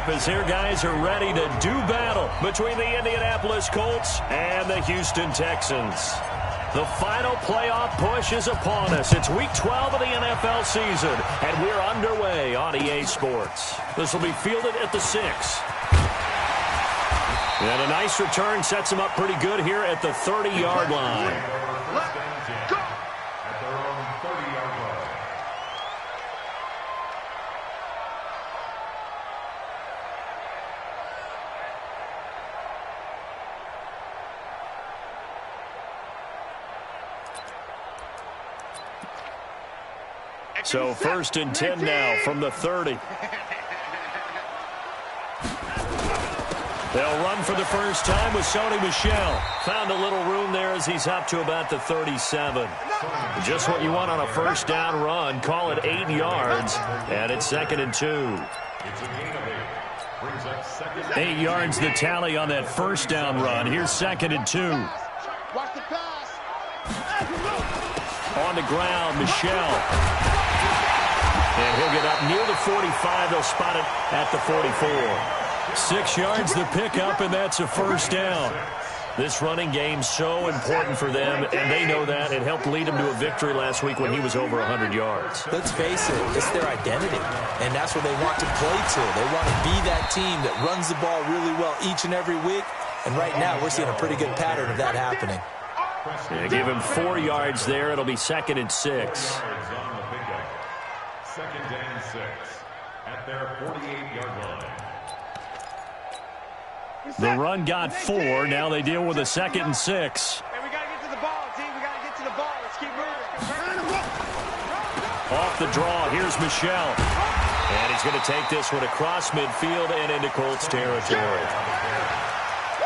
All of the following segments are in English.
up as their guys are ready to do battle between the Indianapolis Colts and the Houston Texans. The final playoff push is upon us. It's Week 12 of the NFL season, and we're underway on EA Sports. This will be fielded at the 6. And a nice return sets them up pretty good here at the 30-yard line. So 1st and 10 now from the 30. They'll run for the first time with Sony Michel. Found a little room there as he's up to about the 37. Just what you want on a first down run. Call it 8 yards, and it's 2nd and 2. 8 yards the tally on that first down run. Here's 2nd and 2. On the ground, Michel. And he'll get up near the 45. They'll spot it at the 44. 6 yards the pickup, and that's a first down. This running game's so important for them, and they know that. It helped lead them to a victory last week when he was over 100 yards. Let's face it, it's their identity, and that's what they want to play to. They want to be that team that runs the ball really well each and every week, and right now we're seeing a pretty good pattern of that happening. Yeah, give him 4 yards there. It'll be 2nd and 6. 2nd and 6 at their 48-yard line. The run got 4. Now they deal with a 2nd and 6. Hey, we got to get to the ball, team. We got to get to the ball. Let's keep moving. Off the draw, here's Michel. And he's going to take this one across midfield and into Colts territory.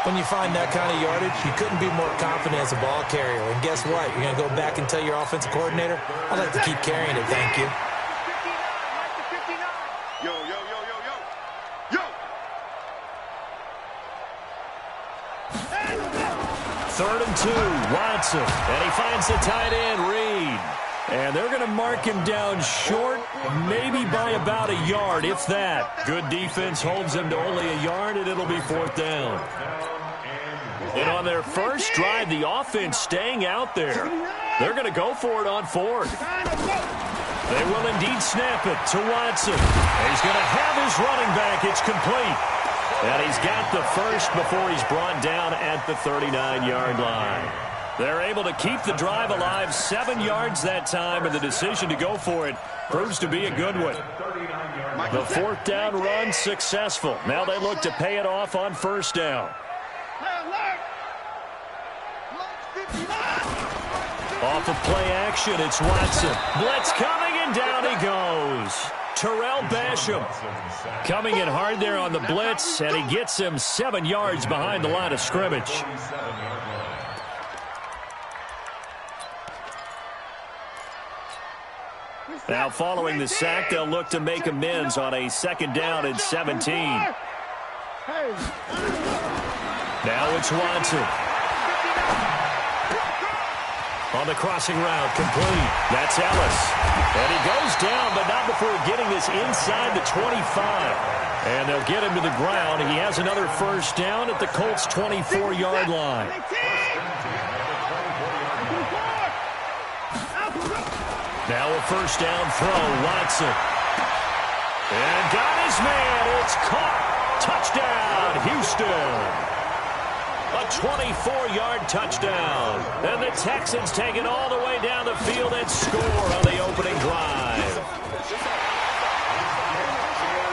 When you find that kind of yardage, you couldn't be more confident as a ball carrier. And guess what? You're going to go back and tell your offensive coordinator, I'd like to keep carrying it, thank you. Yo, yo, yo, yo, yo. Yo! 3rd and 2, Watson. And he finds the tight end, Reed. And they're going to mark him down short, maybe by about a yard, if that. Good defense holds him to only a yard, and it'll be 4th down. And on their first drive, the offense staying out there. They're going to go for it on 4th. They will indeed snap it to Watson. And he's going to have his running back. It's complete. And he's got the first before he's brought down at the 39-yard line. They're able to keep the drive alive, 7 yards that time, and the decision to go for it proves to be a good one. The 4th down run successful. Now they look to pay it off on 1st down. Off of play action, it's Watson. Blitz coming, and down he goes. Terrell Basham coming in hard there on the blitz, and he gets him 7 yards behind the line of scrimmage. Now following the sack, they'll look to make amends on a 2nd down and 17. Now it's Watson. On the crossing route, complete. That's Ellis. And he goes down, but not before getting this inside the 25. And they'll get him to the ground. He has another first down at the Colts' 24-yard line. Now a first down throw, Watson. And got his man. It's caught. Touchdown, Houston. A 24-yard touchdown. And the Texans take it all the way down the field and score on the opening drive.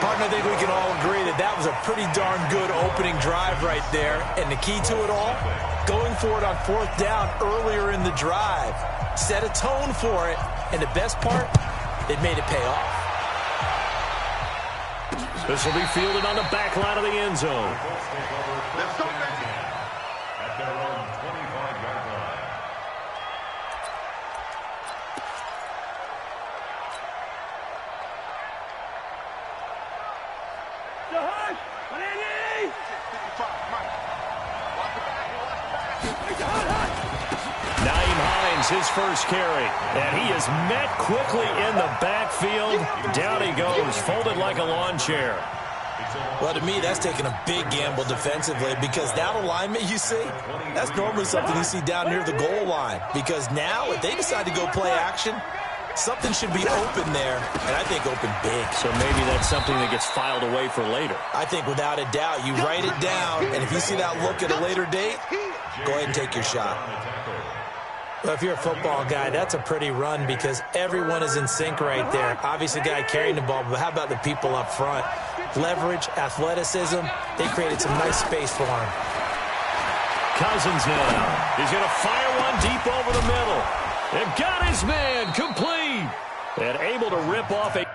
Partner, I think we can all agree that that was a pretty darn good opening drive right there. And the key to it all, going for it on 4th down earlier in the drive. Set a tone for it. And the best part, it made it pay off. This will be fielded on the back line of the end zone. Let's go, baby. At their own 25-yard line. His first carry, and he is met quickly in the backfield. Down he goes, folded like a lawn chair. Well, to me, that's taking a big gamble defensively because that alignment you see, that's normally something you see down near the goal line. Because now, if they decide to go play action, something should be open there, and I think open big. So maybe that's something that gets filed away for later. I think without a doubt, you write it down, and if you see that look at a later date, go ahead and take your shot. Well, if you're a football guy, that's a pretty run because everyone is in sync right there. Obviously, the guy carrying the ball, but how about the people up front? Leverage, athleticism, they created some nice space for him. Cousins now. He's going to fire one deep over the middle. And got his man complete. And able to rip off a...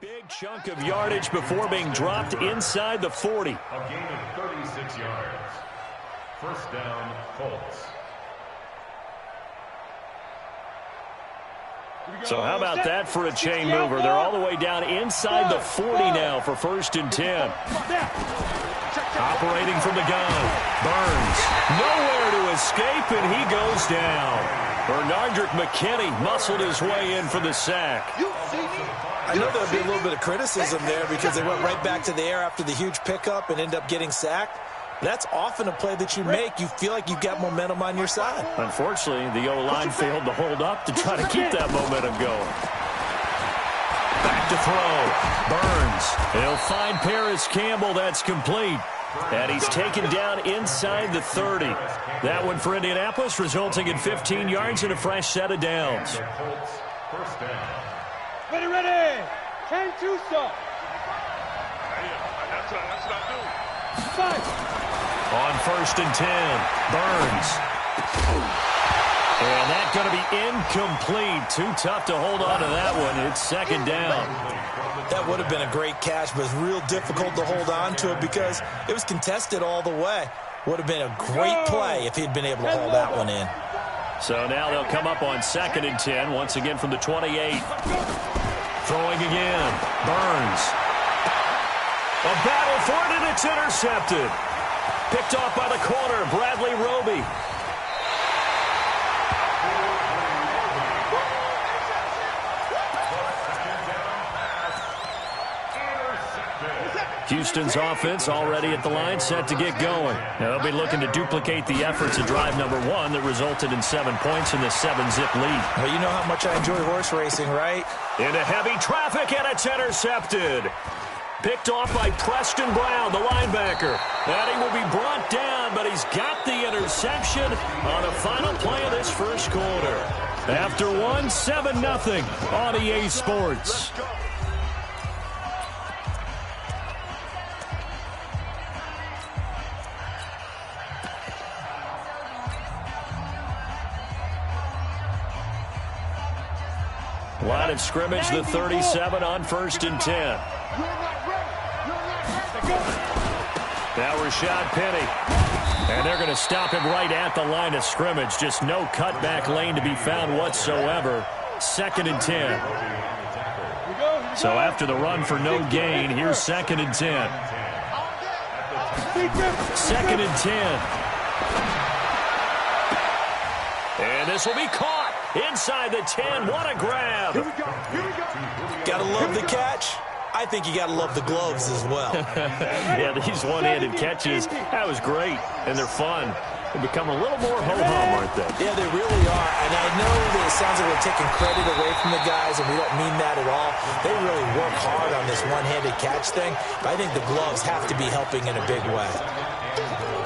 big chunk of yardage before being dropped inside the 40. A gain of 36 yards. First down, Colts. So how about that for a chain mover? They're all the way down inside the 40 now for 1st and 10. Operating from the gun. Burns. Nowhere to escape, and he goes down. Bernardrick McKinney muscled his way in for the sack. I know there'll be a little bit of criticism there because they went right back to the air after the huge pickup and end up getting sacked. That's often a play that you make. You feel like you've got momentum on your side. Unfortunately, the O-line failed to hold up to try to keep that momentum going. Back to throw. Burns. He'll find Paris Campbell. That's complete. And he's taken down inside the 30. That one for Indianapolis, resulting in 15 yards and a fresh set of downs. First down. Ready. 10-2 stop. That's what I do. Five. On 1st and 10, Burns. And that's going to be incomplete. Too tough to hold on to that one. It's 2nd down. That would have been a great catch, but it's real difficult to hold on to it because it was contested all the way. Would have been a great play if he'd been able to hold that one in. So now they'll come up on 2nd and 10, once again from the 28. Throwing again. Burns. A battle for it, and it's intercepted. Picked off by the corner, Bradley Roby. Houston's offense already at the line, set to get going. Now they'll be looking to duplicate the efforts of drive number 1 that resulted in 7 points in the 7-zip lead. Well, you know how much I enjoy horse racing, right? Into heavy traffic, and it's intercepted. Picked off by Preston Brown, the linebacker. And he will be brought down, but he's got the interception on the final play of this first quarter. After 7-0 on EA Sports. Line of scrimmage, the 37 on 1st and 10. Now Rashad Penny. And they're going to stop him right at the line of scrimmage. Just no cutback lane to be found whatsoever. 2nd and 10. So after the run for no gain, here's 2nd and 10. 2nd and 10. And this will be caught inside the 10. What a grab. Gotta love the catch. I think you got to love the gloves as well. Yeah, these one-handed catches, that was great, and they're fun. They become a little more ho-hum, aren't they? Yeah, they really are, and I know that it sounds like we're taking credit away from the guys, and we don't mean that at all. They really work hard on this one-handed catch thing, but I think the gloves have to be helping in a big way.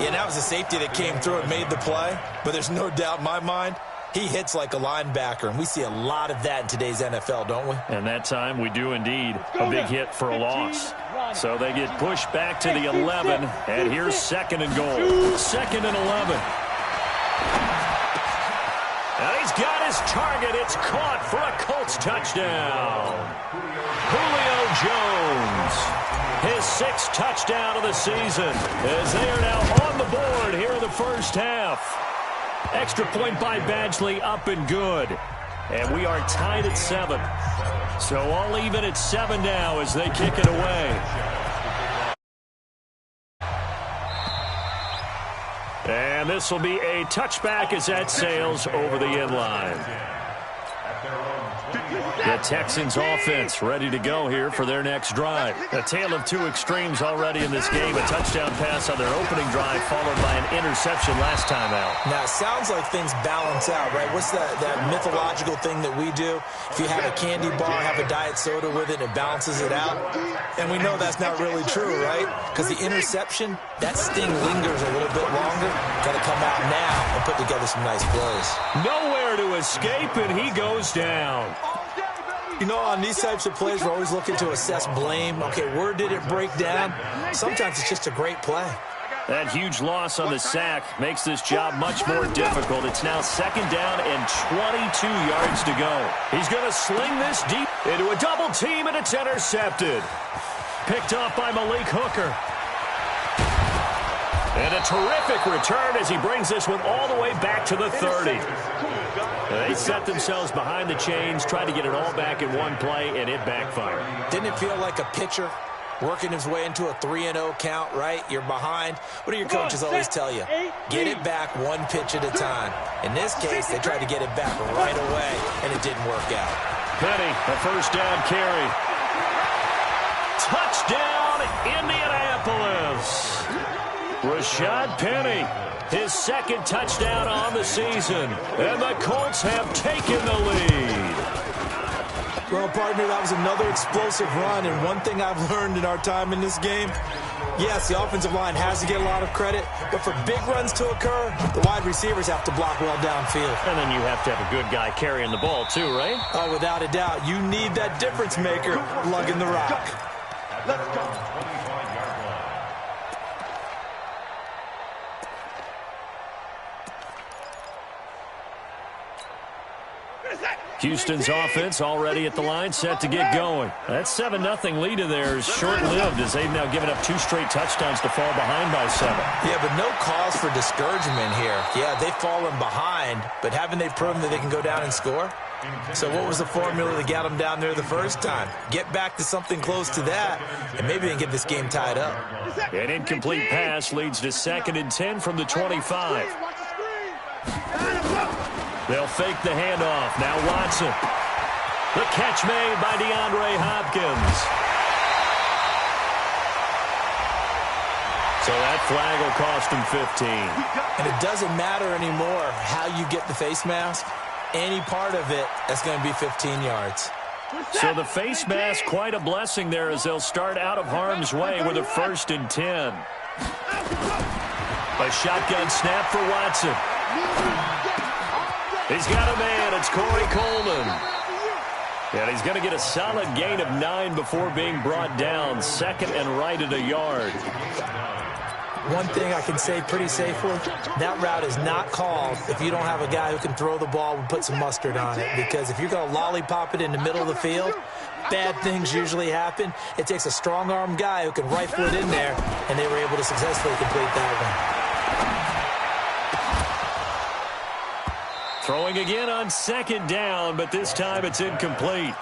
Yeah, that was a safety that came through and made the play, but there's no doubt in my mind, he hits like a linebacker, and we see a lot of that in today's NFL, don't we? And that time we do indeed. A big hit for a loss. So they get pushed back to the 11, and here's 2nd and goal. 2nd and 11. And he's got his target. It's caught for a Colts touchdown. Julio Jones, his 6th touchdown of the season, as they are now on the board here in the first half. Extra point by Badgley, up and good. And we are tied at 7. So all even at 7 now as they kick it away. And And this will be a touchback as that sails over the end line. The Texans offense ready to go here for their next drive. A tale of two extremes already in this game. A touchdown pass on their opening drive followed by an interception last time out. Now, it sounds like things balance out, right? What's that mythological thing that we do? If you have a candy bar, have a diet soda with it, it balances it out. And we know that's not really true, right? Because the interception, that sting lingers a little bit longer. Got to come out now and put together some nice plays. Nowhere to escape, and he goes down. You know, on these types of plays, we're always looking to assess blame. Okay, where did it break down? Sometimes it's just a great play. That huge loss on the sack makes this job much more difficult. It's now 2nd down and 22 yards to go. He's going to sling this deep into a double team, and it's intercepted. Picked off by Malik Hooker. And a terrific return as he brings this one all the way back to the 30. They set themselves behind the chains, tried to get it all back in one play, and it backfired. Didn't it feel like a pitcher working his way into a 3-0 count, right? You're behind. What do your coaches always tell you? Get it back one pitch at a time. In this case, they tried to get it back right away, and it didn't work out. Penny, a first down carry. Touchdown, Indianapolis. Rashad Penny, his 2nd touchdown on the season. And the Colts have taken the lead. Well, partner, that was another explosive run. And one thing I've learned in our time in this game, yes, the offensive line has to get a lot of credit. But for big runs to occur, the wide receivers have to block well downfield. And then you have to have a good guy carrying the ball too, right? Oh, without a doubt. You need that difference maker lugging the rock. Let's go. 25-yard line. Houston's offense already at the line, set to get going. That 7-0 lead of theirs short-lived as they've now given up 2 straight touchdowns to fall behind by 7. Yeah, but no cause for discouragement here. Yeah, they've fallen behind, but haven't they proven that they can go down and score? So what was the formula that got them down there the first time? Get back to something close to that, and maybe they can get this game tied up. An incomplete pass leads to 2nd and 10 from the 25. They'll fake the handoff. Now Watson. The catch made by DeAndre Hopkins. So that flag will cost him 15. And it doesn't matter anymore how you get the face mask. Any part of it, that's going to be 15 yards. So the face mask, quite a blessing there as they'll start out of harm's way with a 1st and 10. A shotgun snap for Watson. He's got a man. It's Corey Coleman. And he's going to get a solid gain of 9 before being brought down. 2nd and right at a yard. One thing I can say pretty safely, that route is not called if you don't have a guy who can throw the ball and put some mustard on it. Because if you're going to lollipop it in the middle of the field, bad things usually happen. It takes a strong-armed guy who can rifle it in there, and they were able to successfully complete that one. Throwing again on 2nd down, but this time it's incomplete.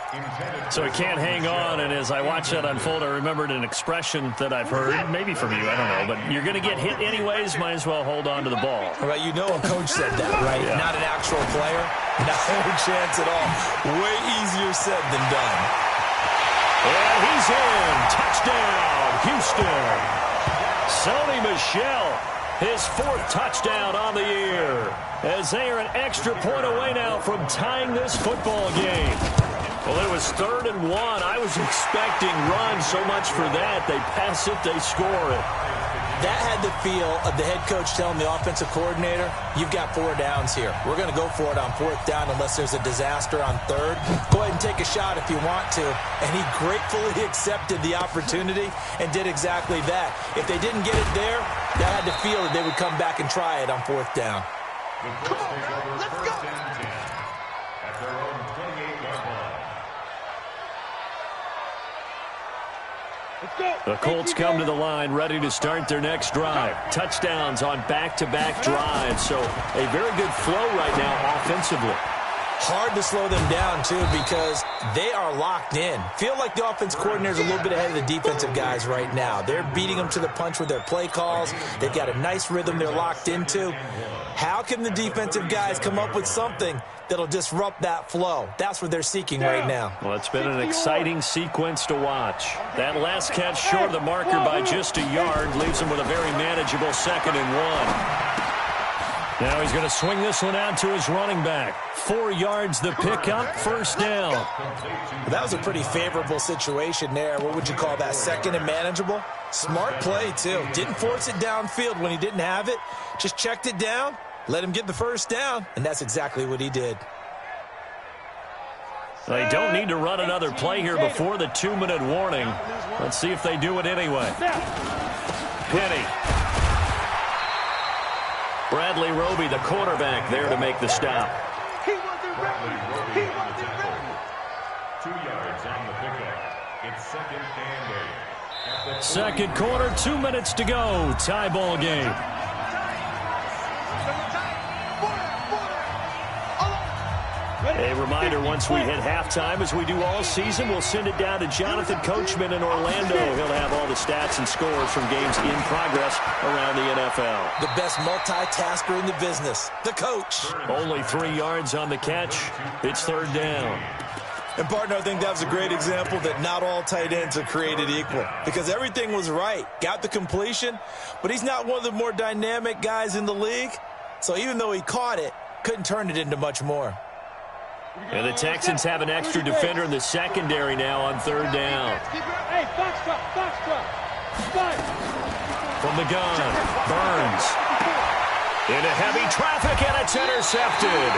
So he can't hang on, and as I watch that unfold, I remembered an expression that I've heard, maybe from you, I don't know, but you're going to get hit anyways, might as well hold on to the ball. Right, you know a coach said that, right? Yeah. Not an actual player. No chance at all. Way easier said than done. And he's in. Touchdown, Houston. Sony Michel, his 4th touchdown on the year, as they are an extra point away now from tying this football game. Well, it was 3rd and 1. I was expecting runs, so much for that. They pass it, they score it. That had the feel of the head coach telling the offensive coordinator, you've got 4 downs here. We're going to go for it on 4th down unless there's a disaster on 3rd. Go ahead and take a shot if you want to. And he gratefully accepted the opportunity and did exactly that. If they didn't get it there, that had the feel that they would come back and try it on 4th down. The Colts take over 1st and 10 at their own 28-yard line. The Colts come to the line ready to start their next drive. Touchdowns on back-to-back drives, so a very good flow right now offensively. Hard to slow them down, too, because they are locked in. Feel like the offense coordinator is a little bit ahead of the defensive guys right now. They're beating them to the punch with their play calls. They've got a nice rhythm they're locked into. How can the defensive guys come up with something that'll disrupt that flow? That's what they're seeking right now. Well, it's been an exciting sequence to watch. That last catch short of the marker by just a yard leaves him with a very manageable 2nd and 1. Now he's going to swing this one out to his running back. 4 yards the pickup, 1st down. Well, that was a pretty favorable situation there. What would you call that, 2nd and manageable? Smart play, too. Didn't force it downfield when he didn't have it. Just checked it down, let him get the 1st down, and that's exactly what he did. They don't need to run another play here before the 2-minute warning. Let's see if they do it anyway. Penny. Bradley Roby, the quarterback, there to make the stop. He wasn't ready. He wasn't ready. 2 yards on the pickup. It's 2nd and 8. Second quarter, 2 minutes to go. Tie ball game. A reminder, once we hit halftime, as we do all season, we'll send it down to Jonathan Coachman in Orlando. He'll have all the stats and scores from games in progress around the NFL. The best multitasker in the business, the coach. Only 3 yards on the catch. It's 3rd down. And, partner, I think that was a great example that not all tight ends are created equal, because everything was right. Got the completion, but he's not one of the more dynamic guys in the league. So even though he caught it, couldn't turn it into much more. And the Texans have an extra defender in the secondary now on 3rd down. Hey, foxtrot. From the gun, Burns. Into heavy traffic, and it's intercepted.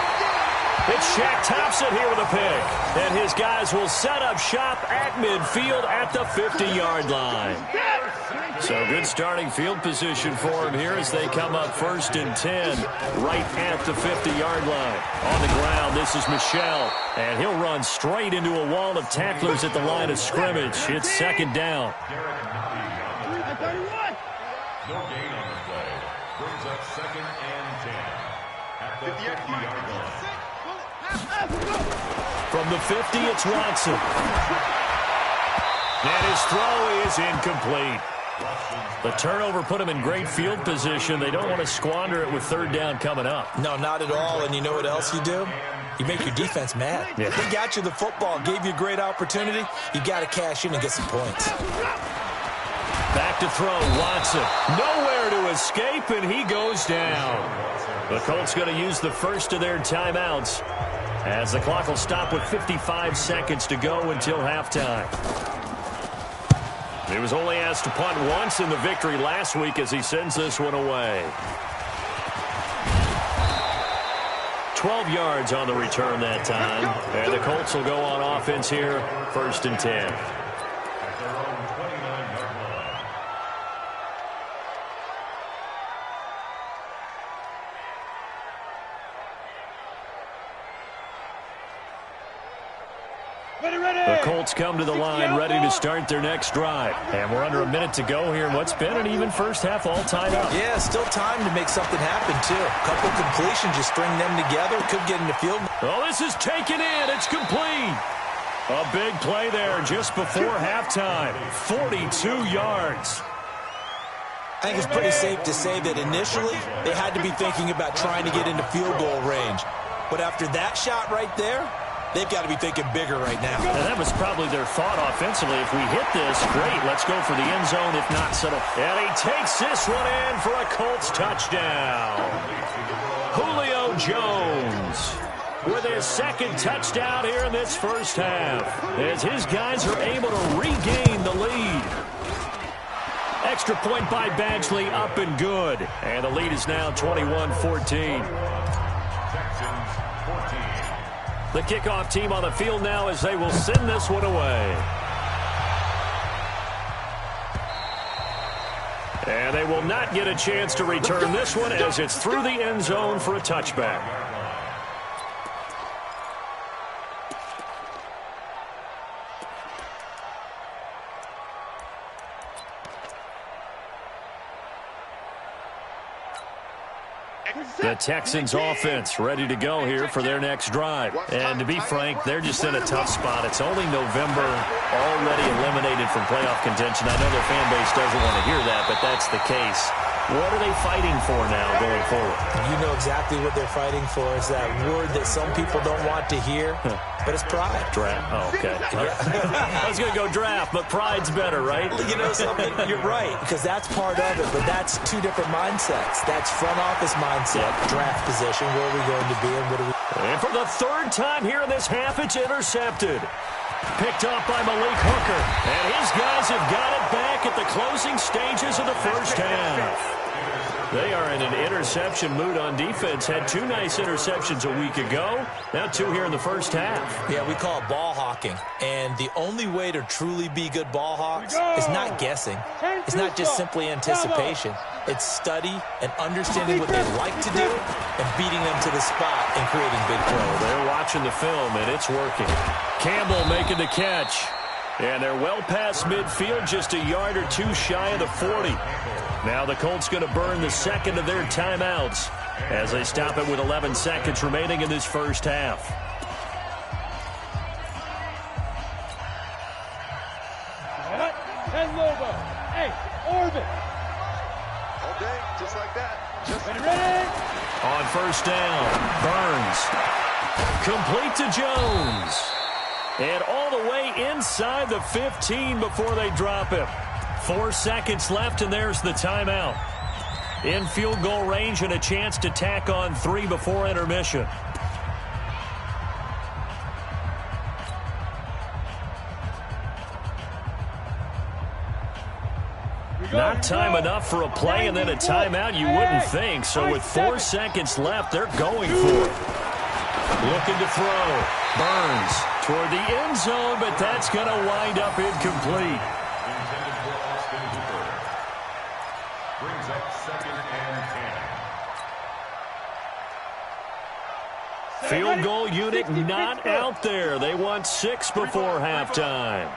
It's Shaq Thompson here with a pick. And his guys will set up shop at midfield at the 50-yard line. So good starting field position for him here as they come up 1st and 10 right at the 50-yard line. On the ground, this is Michel, and he'll run straight into a wall of tacklers at the line of scrimmage. It's 2nd down. No gain on the play. Brings up 2nd and 10 at the 50-yard line. From the 50, it's Watson. And his throw is incomplete. The turnover put him in great field position. They don't want to squander it with 3rd down coming up. No, not at all. And you know what else you do? You make your defense mad. Yeah. They got you the football, gave you a great opportunity. You got to cash in and get some points. Back to throw, Watson. Nowhere to escape, and he goes down. The Colts going to use the first of their timeouts as the clock will stop with 55 seconds to go until halftime. He was only asked to punt once in the victory last week as he sends this one away. 12 yards on the return that time. And the Colts will go on offense here, 1st and 10. The Colts come to the line ready to start their next drive. And we're under a minute to go here in what's been an even first half all tied up. Yeah, still time to make something happen, too. A couple completions, just string them together. Could get in the field. Oh, this is taken in. It's complete. A big play there just before halftime. 42 yards. I think it's pretty safe to say that initially they had to be thinking about trying to get into field goal range. But after that shot right there, they've got to be thinking bigger right now. And that was probably their thought offensively. If we hit this, great, let's go for the end zone. If not, settle. And he takes this one in for a Colts touchdown. Julio Jones with his 2nd touchdown here in this first half, as his guys are able to regain the lead. Extra point by Badgley, up and good. And the lead is now 21-14. The kickoff team on the field now as they will send this one away. And they will not get a chance to return this one as it's through the end zone for a touchback. The Texans offense ready to go here for their next drive. And to be frank, they're just in a tough spot. It's only November, already eliminated from playoff contention. I know their fan base doesn't want to hear that, but that's the case. What are they fighting for now going forward? You know exactly what they're fighting for. Is that word that some people don't want to hear, but it's pride. Draft. Oh, okay. I was going to go draft, but pride's better, right? You know something? You're right, because that's part of it, but that's two different mindsets. That's front office mindset, draft position, where are we going to be, and what are we... And for the third time here in this half, it's intercepted. Picked up by Malik Hooker. And his guys have got it back at the closing stages of the first half. They are in an interception mood on defense. Had 2 nice interceptions a week ago. Now 2 here in the first half. Yeah, we call it ball hawking. And the only way to truly be good ball hawks is not guessing. It's not just simply anticipation. It's study and understanding what they like to do and beating them to the spot and creating big plays. They're watching the film, and it's working. Campbell making the catch. And they're well past midfield, just a yard or 2 shy of the 40. Now the Colts going to burn the second of their timeouts as they stop it with 11 seconds remaining in this first half. Hey, orbit. All day, just like that. Just Ready? On first down, Burns. Complete to Jones. And all the way inside the 15 before they drop him. 4 seconds left, and there's the timeout. In field goal range and a chance to tack on 3 before intermission. Not time enough for a play and then a timeout, you wouldn't think. So with 4 seconds left, they're going for it. Looking to throw. Burns toward the end zone, but that's going to wind up incomplete. Intended for Austin Hooper. Brings up 2nd and 10. Field goal unit not out there. They want 6 before halftime.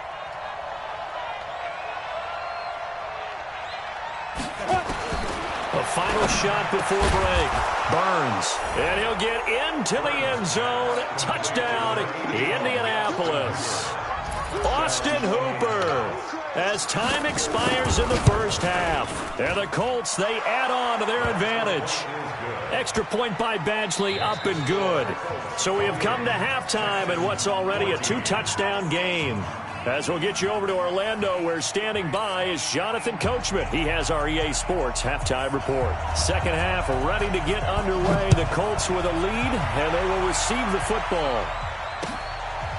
A final shot before break. Burns. And he'll get into the end zone. Touchdown, Indianapolis. Austin Hooper. As time expires in the first half. And the Colts, they add on to their advantage. Extra point by Badgley, up and good. So we have come to halftime in what's already a 2-touchdown game. As we'll get you over to Orlando, where standing by is Jonathan Coachman. He has our EA Sports halftime report. Second half ready to get underway. The Colts with a lead, and they will receive the football.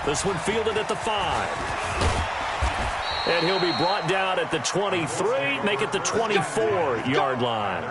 This one fielded at the 5. And he'll be brought down at the 23, make it the 24-yard line.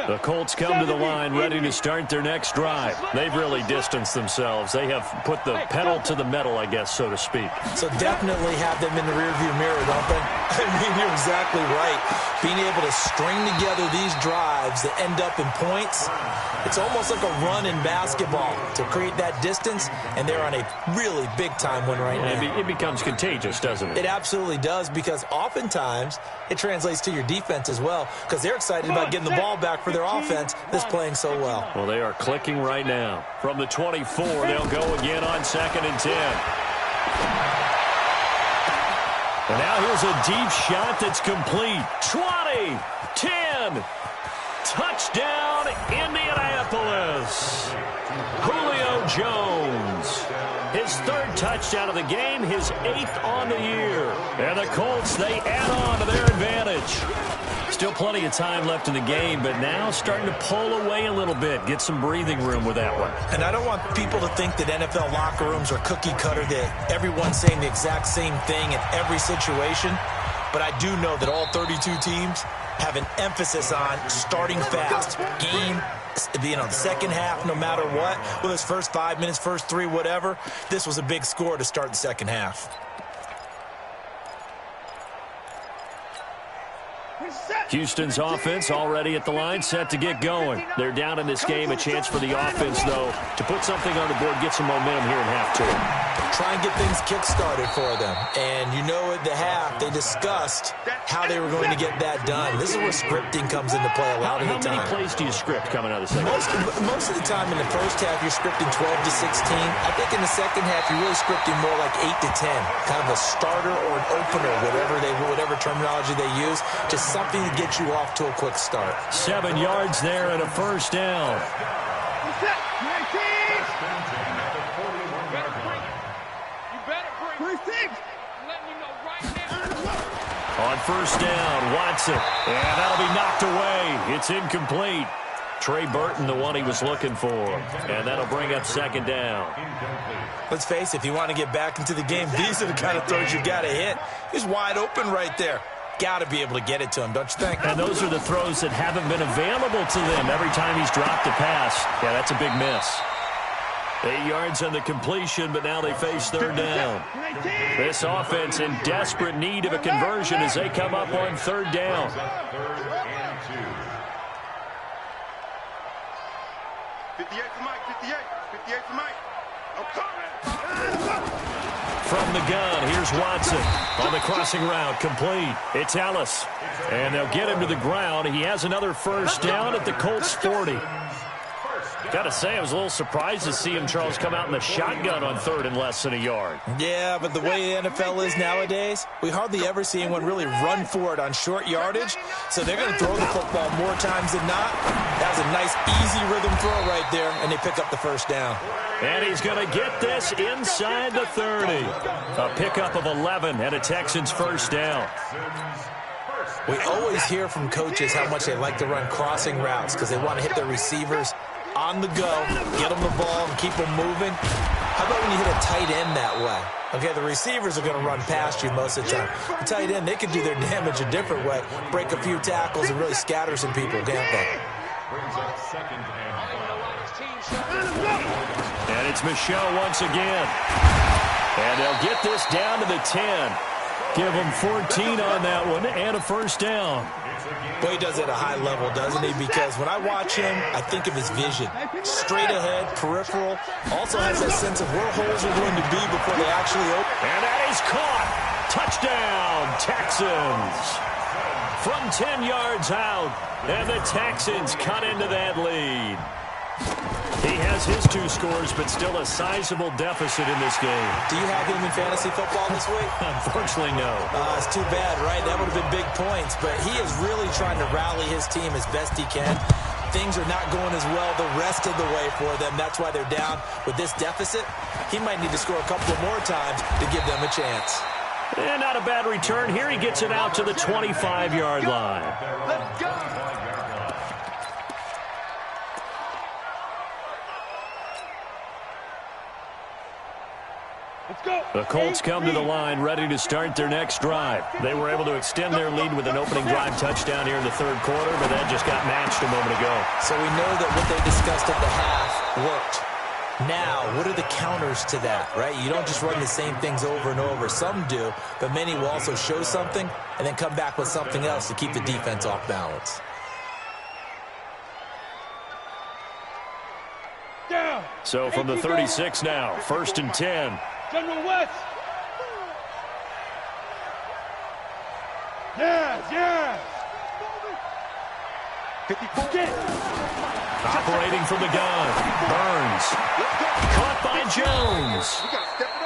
The Colts come to the line ready to start their next drive. They've really distanced themselves. They have put the pedal to the metal, I guess, so to speak. So definitely have them in the rearview mirror, don't they? I mean, you're exactly right. Being able to string together these drives that end up in points, it's almost like a run in basketball to create that distance, and they're on a really big-time one right now. It becomes contagious, doesn't it? It absolutely does, because oftentimes it translates to your defense as well, because they're excited about getting the ball back for their offense that's playing so well. Well, they are clicking right now. From the 24, they'll go again on 2nd and 10. And now here's a deep shot that's complete. 20, 10, touchdown, Indianapolis. Julio Jones. His 3rd touchdown of the game, his 8th on the year. And the Colts, they add on to their advantage. Still plenty of time left in the game, but now starting to pull away a little bit. Get some breathing room with that one. And I don't want people to think that NFL locker rooms are cookie cutter, that everyone's saying the exact same thing in every situation. But I do know that all 32 teams have an emphasis on starting fast. Game, the second half, no matter what. Whether it's first 5 minutes, first 3, whatever. This was a big score to start the second half. Houston's offense already at the line, set to get going. They're down in this game. A chance for the offense, though, to put something on the board, get some momentum here in half two. Try and get things kick-started for them. And you know at the half, they discussed how they were going to get that done. This is where scripting comes into play a lot of the time. How many plays do you script coming out of the second? Most of the time in the first half, you're scripting 12 to 16. I think in the second half, you're really scripting more like 8 to 10. Kind of a starter or an opener, whatever terminology they use. Just something to get you off to a quick start. 7 yards there and a first down. On first down, Watson, and that'll be knocked away. It's incomplete. Trey Burton, the one he was looking for, and that'll bring up second down. Let's face it, if you want to get back into the game, these are the kind of throws you got to hit. He's wide open right there. Got to be able to get it to him, don't you think? And those are the throws that haven't been available to them every time he's dropped a pass. Yeah, that's a big miss. 8 yards on the completion, but now they face third down. This offense in desperate need of a conversion as they come up on third down. From the gun, here's Watson on the crossing route, complete. It's Ellis, and they'll get him to the ground. He has another first down at the Colts 40. Got to say, I was a little surprised to see him, Charles, come out in the shotgun on third and less than a yard. Yeah, but the way the NFL is nowadays, we hardly ever see anyone really run for it on short yardage. So they're going to throw the football more times than not. That was a nice, easy rhythm throw right there, and they pick up the first down. And he's going to get this inside the 30. A pickup of 11 and a Texans first down. We always hear from coaches how much they like to run crossing routes because they want to hit their receivers on the go, get them the ball, and keep them moving. How about when you hit a tight end that way? Okay, the receivers are going to run past you most of the time. The tight end, they can do their damage a different way, break a few tackles, and really scatter some people, can't they? And it's Michel once again. And they'll get this down to the 10. Give him 14 on that one and a first down. Boy, he does it at a high level, doesn't he? Because when I watch him, I think of his vision. Straight ahead, peripheral. Also has that sense of where holes are going to be before they actually open. And that is caught. Touchdown, Texans. From 10 yards out, and the Texans cut into that lead. He has his 2 scores, but still a sizable deficit in this game. Do you have him in fantasy football this week? Unfortunately, no. It's too bad, right? That would have been big points, but he is really trying to rally his team as best he can. Things are not going as well the rest of the way for them. That's why they're down with this deficit. He might need to score a couple more times to give them a chance. And not a bad return. Here he gets it out to the 25-yard line. Let's go. The Colts come to the line ready to start their next drive. They were able to extend their lead with an opening drive touchdown here in the third quarter, but that just got matched a moment ago. So we know that what they discussed at the half worked. Now, what are the counters to that, right? You don't just run the same things over and over. Some do, but many will also show something and then come back with something else to keep the defense off balance. So from the 36 now, 1st and 10. General West. Yes. 54. Operating from the gun. Burns. Caught by Jones.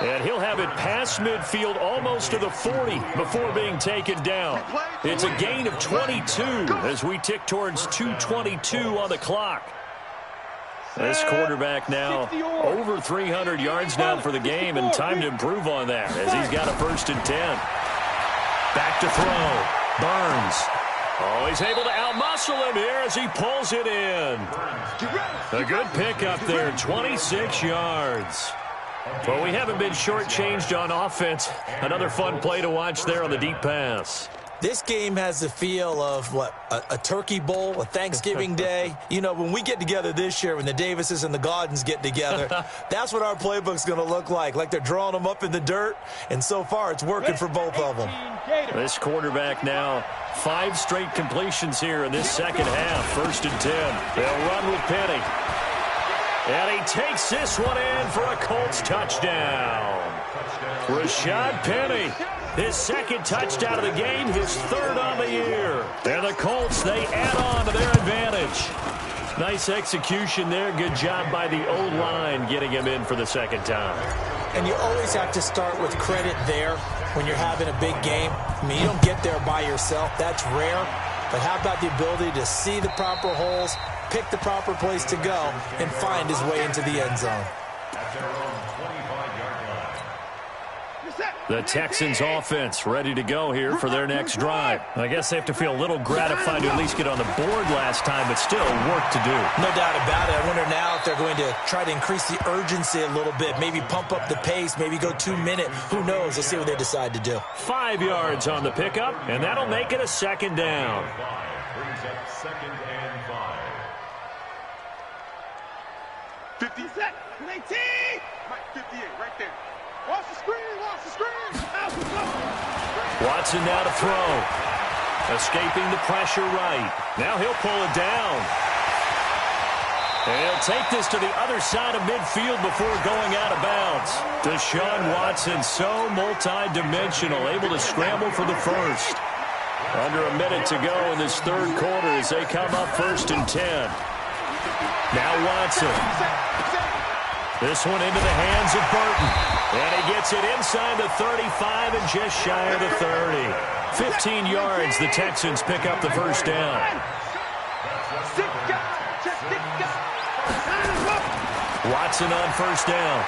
And he'll have it past midfield almost to the 40 before being taken down. It's a gain of 22 as we tick towards 2:22 on the clock. This quarterback now over 300 yards now for the game, and time to improve on that as he's got a 1st and 10. Back to throw. Burns. Oh, he's able to outmuscle him here as he pulls it in. A good pickup there, 26 yards. Well, we haven't been shortchanged on offense. Another fun play to watch there on the deep pass. This game has the feel of, a turkey bowl, a Thanksgiving day. You know, when we get together this year, when the Davises and the Gaudens get together, that's what our playbook's going to look like they're drawing them up in the dirt, and so far it's working for both of them. This quarterback now, 5 straight completions here in this second half. 1st and 10. They'll run with Penny. And he takes this one in for a Colts touchdown. Rashad Penny, his 2nd touchdown of the game, his 3rd on the year. And the Colts, they add on to their advantage. Nice execution there. Good job by the O-line getting him in for the 2nd time. And you always have to start with credit there when you're having a big game. I mean, you don't get there by yourself. That's rare. But how about the ability to see the proper holes, pick the proper place to go, and find his way into the end zone? The Texans offense ready to go here for their next drive. I guess they have to feel a little gratified to at least get on the board last time, but still work to do. No doubt about it. I wonder now if they're going to try to increase the urgency a little bit, maybe pump up the pace, maybe go 2-minute. Who knows? Let's see what they decide to do. 5 yards on the pickup, and that'll make it a 2nd down. Brings up 2nd and 5. 50 seconds. 19. Mike, 58, right there. Watch the screen. Watch the screen. Watson now to throw. Escaping the pressure right. Now he'll pull it down. And he'll take this to the other side of midfield before going out of bounds. Deshaun Watson, so multi-dimensional, able to scramble for the 1st. Under a minute to go in this 3rd quarter as they come up 1st and 10. Now Watson. This one into the hands of Burton. And he gets it inside the 35 and just shy of the 30. 15 yards, the Texans pick up the 1st down. Watson on 1st down.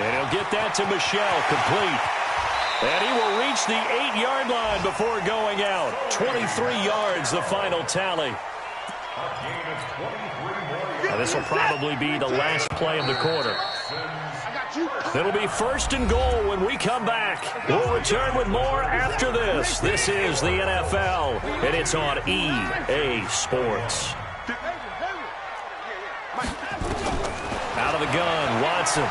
And he'll get that to Michel, complete. And he will reach the 8-yard line before going out. 23 yards, the final tally. Now, this will probably be the last play of the quarter. It'll be 1st and goal when we come back. We'll return with more after this. This is the NFL, and it's on EA Sports. Out of the gun, Watson.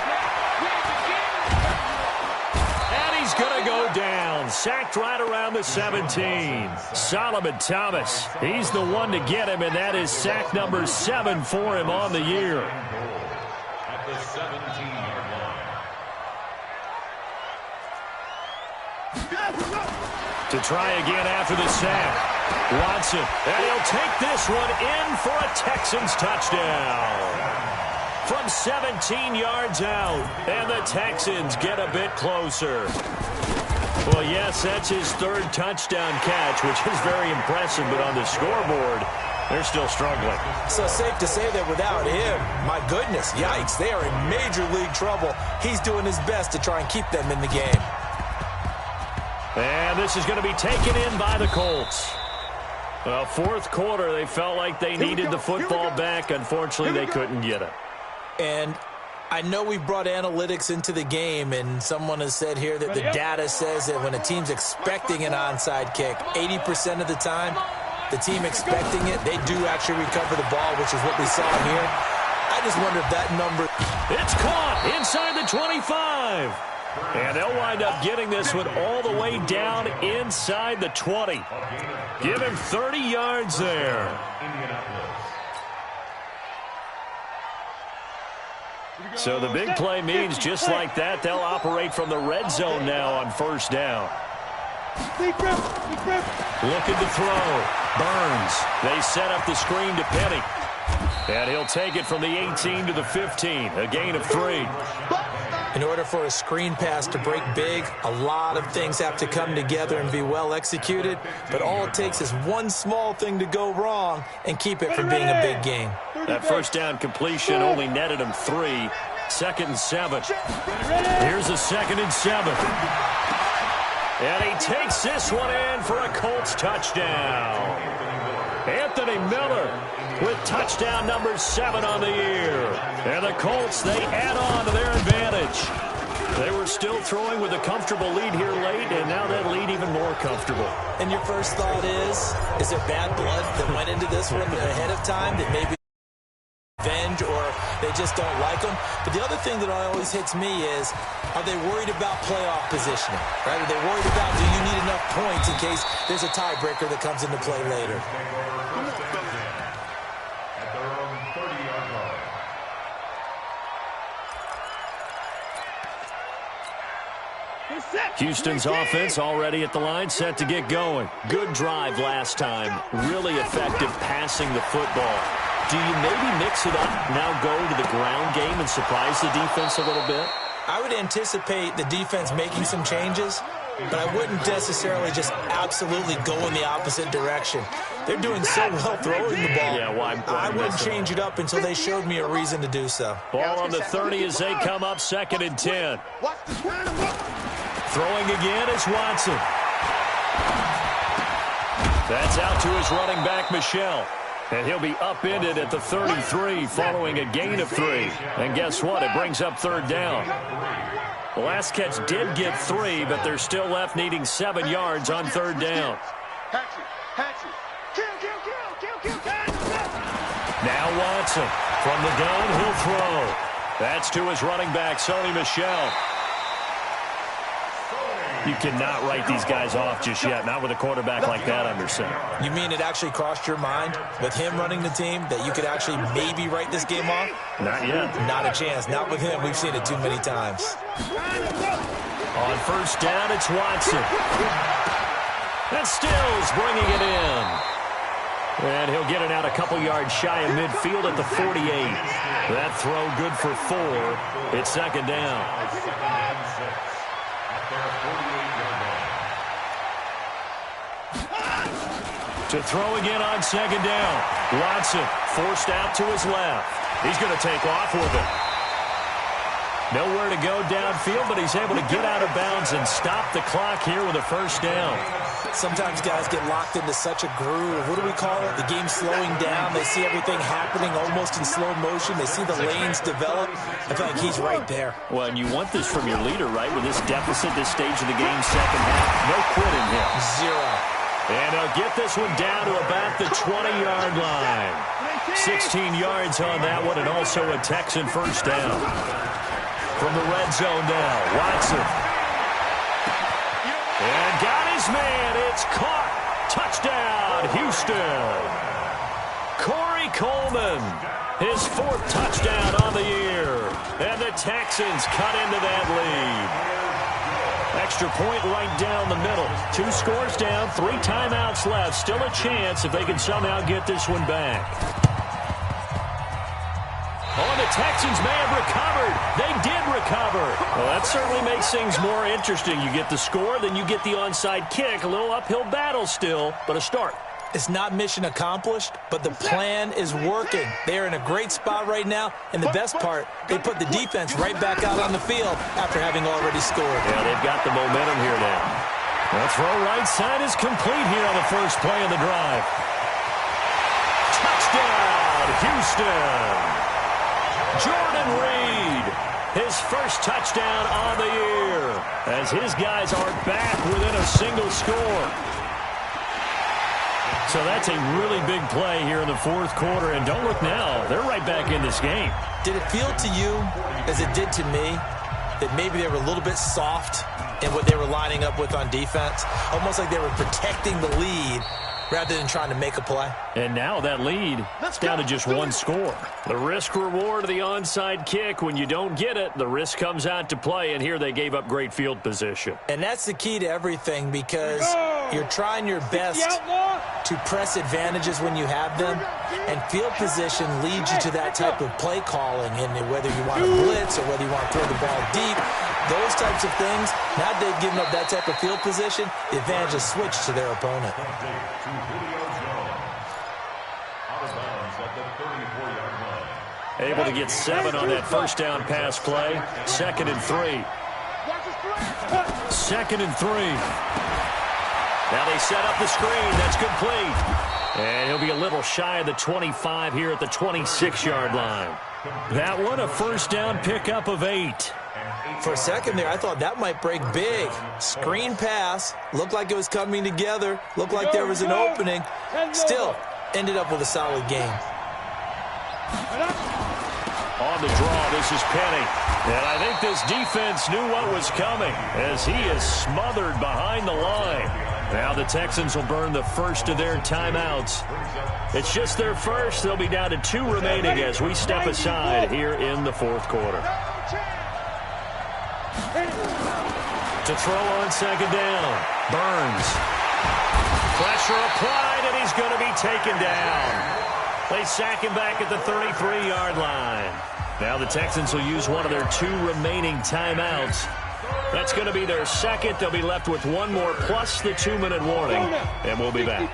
And he's going to go down. Sacked right around the 17. Solomon Thomas, he's the one to get him, and that is sack number 7 for him on the year. At the 17-yard line. To try again after the sack. Watson, and he'll take this one in for a Texans touchdown. From 17 yards out, and the Texans get a bit closer. Well, yes, that's his 3rd touchdown catch, which is very impressive, but on the scoreboard, they're still struggling. So safe to say that without him, my goodness, yikes, they are in major league trouble. He's doing his best to try and keep them in the game. And this is going to be taken in by the Colts. Well, 4th quarter, they felt like they needed the football back. Unfortunately, they couldn't get it. And I know we brought analytics into the game, and someone has said here that the data says that when a team's expecting an onside kick, 80% of the time, the team expecting it, they do actually recover the ball, which is what we saw here. I just wonder if that number... It's caught inside the 25. And they'll wind up getting this one all the way down inside the 20. Give him 30 yards there. So the big play means just like that, they'll operate from the red zone now on 1st down. Looking to throw. Burns. They set up the screen to Penny. And he'll take it from the 18 to the 15. A gain of 3. In order for a screen pass to break big, a lot of things have to come together and be well executed. But all it takes is one small thing to go wrong and keep it from being a big game. That 1st down completion only netted him 3. 2nd and 7. Here's a 2nd and 7. And he takes this one in for a Colts touchdown. Anthony Miller with touchdown number 7 on the year. And the Colts, they add on to their advantage. They were still throwing with a comfortable lead here late, and now that lead even more comfortable. And your first thought is there bad blood that went into this one ahead of time that maybe revenge or they just don't like them? But the other thing that always hits me is, are they worried about playoff positioning? Right? Are they worried about, do you need enough points in case there's a tiebreaker that comes into play later? At their own 30-yard line. Houston's offense already at the line, set to get going. Good drive last time. Really effective passing the football. Do you maybe mix it up, now go to the ground game and surprise the defense a little bit? I would anticipate the defense making some changes, but I wouldn't necessarily just absolutely go in the opposite direction. They're doing so well throwing the ball. Yeah, why I wouldn't change it up until they showed me a reason to do so. Ball on the 30 as they come up 2nd and 10. Throwing again is Watson. That's out to his running back, Michel. And he'll be upended at the 33 following a gain of 3. And guess what? It brings up 3rd down. The last catch did get 3, but they're still left needing 7 yards on 3rd down. Now Watson. From the gun, he'll throw. That's to his running back, Sony Michel. You cannot write these guys off just yet, not with a quarterback like that under center. You mean it actually crossed your mind with him running the team that you could actually maybe write this game off? Not yet. Not a chance. Not with him. We've seen it too many times. On 1st down, it's Watson. And Stills bringing it in. And he'll get it out a couple yards shy of midfield at the 48. That throw good for 4. It's 2nd down. To throw again on 2nd down. Watson forced out to his left. He's going to take off with it. Nowhere to go downfield, but he's able to get out of bounds and stop the clock here with a 1st down. Sometimes guys get locked into such a groove. What do we call it? The game's slowing down. They see everything happening almost in slow motion. They see the lanes develop. I feel like he's right there. Well, and you want this from your leader, right? With this deficit, this stage of the game, 2nd half. No quitting here. 0. And he'll get this one down to about the 20-yard line. 16 yards on that one, and also a Texan 1st down. From the red zone now, Watson. And got his man. It's caught. Touchdown, Houston. Corey Coleman, his 4th touchdown on the year. And the Texans cut into that lead. Extra point right down the middle. 2 scores down, 3 timeouts left. Still a chance if they can somehow get this one back. Oh, the Texans may have recovered. They did recover. Well, that certainly makes things more interesting. You get the score, then you get the onside kick. A little uphill battle still, but a start. It's not mission accomplished, but the plan is working. They're in a great spot right now, and the best part, they put the defense right back out on the field after having already scored. Yeah, they've got the momentum here now. The throw right side is complete here on the first play of the drive. Touchdown, Houston. Jordan Reed, his 1st touchdown on the year, as his guys are back within a single score. So that's a really big play here in the 4th quarter. And don't look now, they're right back in this game. Did it feel to you, as it did to me, that maybe they were a little bit soft in what they were lining up with on defense? Almost like they were protecting the lead rather than trying to make a play. And now that lead, it's down to just 1 score. The risk-reward of the onside kick, when you don't get it, the risk comes out to play, and here they gave up great field position. And that's the key to everything, because you're trying your best to press advantages when you have them, and field position leads you to that type of play calling, and whether you want to blitz or whether you want to throw the ball deep, those types of things. Now they've given up that type of field position, the advantage is switched to their opponent. Able to get 7 on that 1st down pass play. 2nd and 3. 2nd and 3. Now they set up the screen. That's complete. And he'll be a little shy of the 25 here at the 26-yard line. That one, a 1st down pickup of 8. For a second there, I thought that might break big. Screen pass. Looked like it was coming together. Looked like there was an opening. Still, ended up with a solid game. On the draw, this is Penny. And I think this defense knew what was coming as he is smothered behind the line. Now the Texans will burn the first of their timeouts. It's just their first. They'll be down to 2 remaining as we step aside here in the fourth quarter. To throw on second down. Burns. Pressure applied, and he's going to be taken down. They sack him back at the 33-yard line. Now the Texans will use one of their 2 remaining timeouts. That's going to be their second. They'll be left with 1 more plus the 2-minute warning, and we'll be back.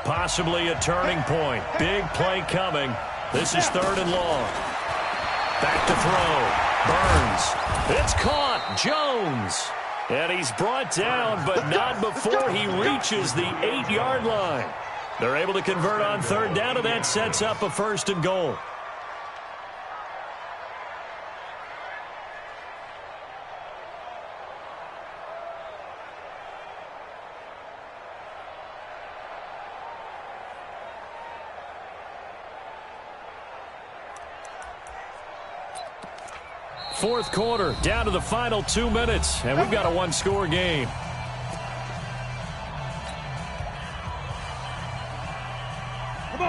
Possibly a turning point. Big play coming. This is 3rd and long. Back to throw. Burns. It's caught. Jones. And he's brought down, but not before he reaches the 8-yard line. They're able to convert on 3rd down, and that sets up a 1st and goal. Fourth quarter, down to the final 2 minutes, and we've got a 1-score game.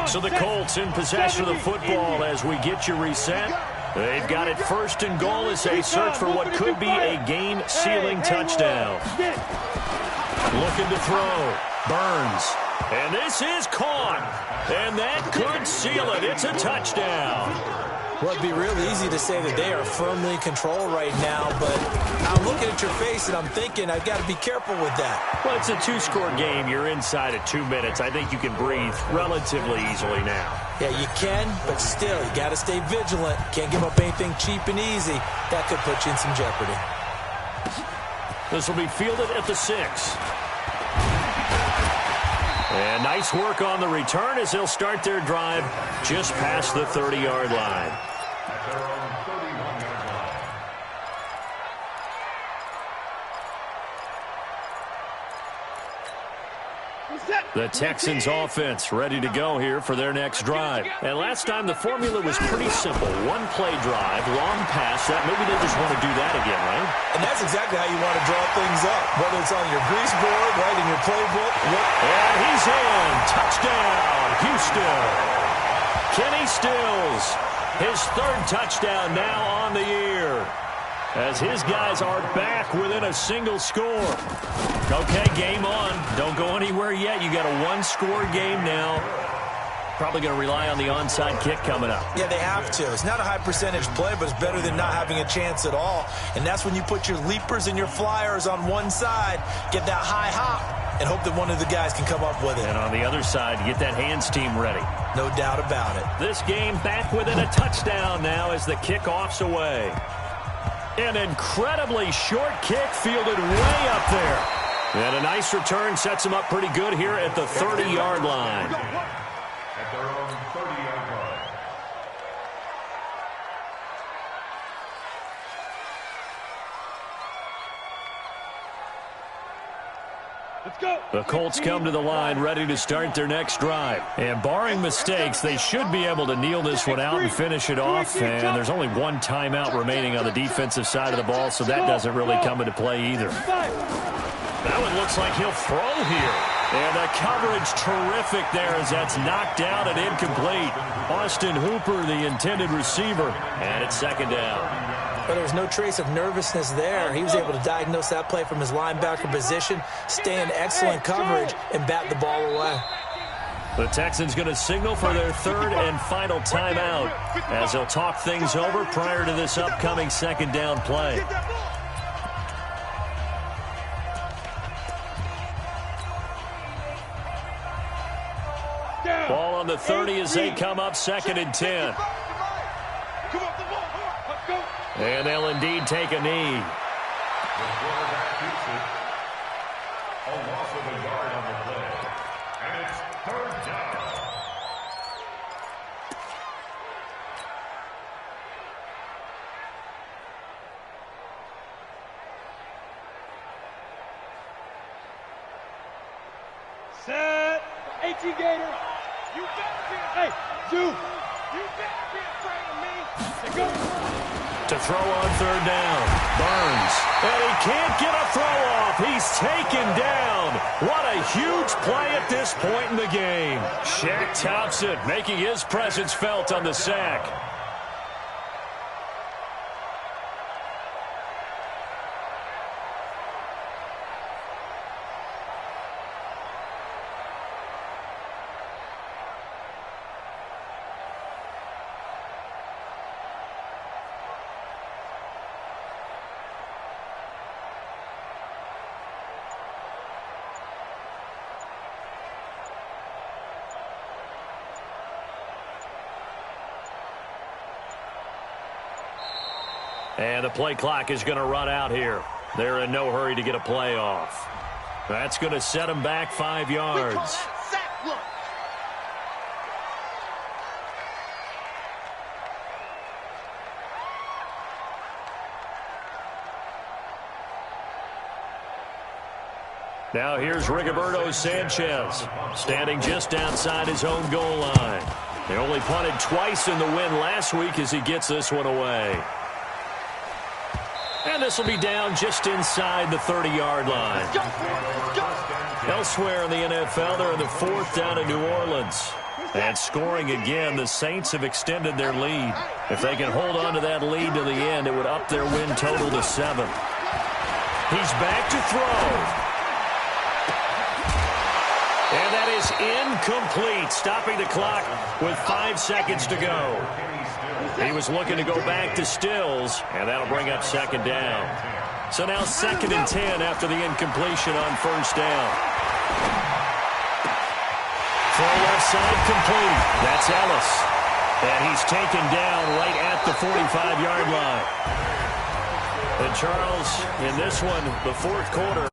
So the Colts in possession of the football as we get you reset. They've got it 1st and goal as they search for what could be a game-sealing touchdown. Looking to throw. Burns. And this is caught. And that could seal it. It's a touchdown. Well, it'd be real easy to say that they are firmly in control right now, but I'm looking at your face and I'm thinking I've got to be careful with that. Well, it's a 2-score game. You're inside of 2 minutes. I think you can breathe relatively easily now. Yeah, you can, but still, you got to stay vigilant. Can't give up anything cheap and easy. That could put you in some jeopardy. This will be fielded at the 6. And nice work on the return as they'll start their drive just past the 30-yard line. The Texans offense ready to go here for their next drive. And last time the formula was pretty simple. 1-play drive, long pass. That maybe they just want to do that again, right? And that's exactly how you want to draw things up. Whether it's on your grease board, right in your playbook. And he's in. Touchdown, Houston. Kenny Stills, his 3rd touchdown now on the year, as his guys are back within a single score. Okay, game on. Don't go anywhere yet. You got a 1-score game now. Probably going to rely on the onside kick coming up. Yeah, they have to. It's not a high-percentage play, but it's better than not having a chance at all. And that's when you put your leapers and your flyers on one side, get that high hop, and hope that one of the guys can come up with it. And on the other side, get that hands team ready. No doubt about it. This game back within a touchdown now as the kickoff's away. An incredibly short kick fielded way up there. And a nice return sets him up pretty good here at the 30-yard line. At their own 30-yard line. Let's go. The Colts come to the line ready to start their next drive. And barring mistakes, they should be able to kneel this one out and finish it off. And there's only 1 timeout remaining on the defensive side of the ball, so that doesn't really come into play either. That one looks like he'll throw here. And the coverage terrific there as that's knocked out and incomplete. Austin Hooper, the intended receiver. And it's 2nd down. But there was no trace of nervousness there. He was able to diagnose that play from his linebacker position, stay in excellent coverage, and bat the ball away. The Texans going to signal for their 3rd and final timeout as they'll talk things over prior to this upcoming 2nd down play. Ball on the 30 as they come up 2nd and 10. And they'll indeed take a knee. The quarterback keeps it. A loss of a yard on the play. And it's 3rd down. AT Gator. You better be. Hey, Duke. You better be afraid of me. To throw on third down. Burns. And he can't get a throw off. He's taken down. What a huge play at this point in the game. Shaq Thompson making his presence felt on the sack. And the play clock is going to run out here. They're in no hurry to get a play off. That's going to set them back 5 yards. Now here's Rigoberto Sanchez, standing just outside his own goal line. They only punted twice in the win last week as he gets this one away. And this will be down just inside the 30-yard line. Elsewhere in the NFL, they're in the 4th down in New Orleans. And scoring again, the Saints have extended their lead. If they can hold on to that lead to the end, it would up their win total to 7. He's back to throw. And that is incomplete, stopping the clock with 5 seconds to go. He was looking to go back to Stills, and that'll bring up 2nd down. So now 2nd and 10 after the incompletion on 1st down. Throw left side complete. That's Ellis. And he's taken down right at the 45-yard line. And Charles, in this one, the 4th quarter.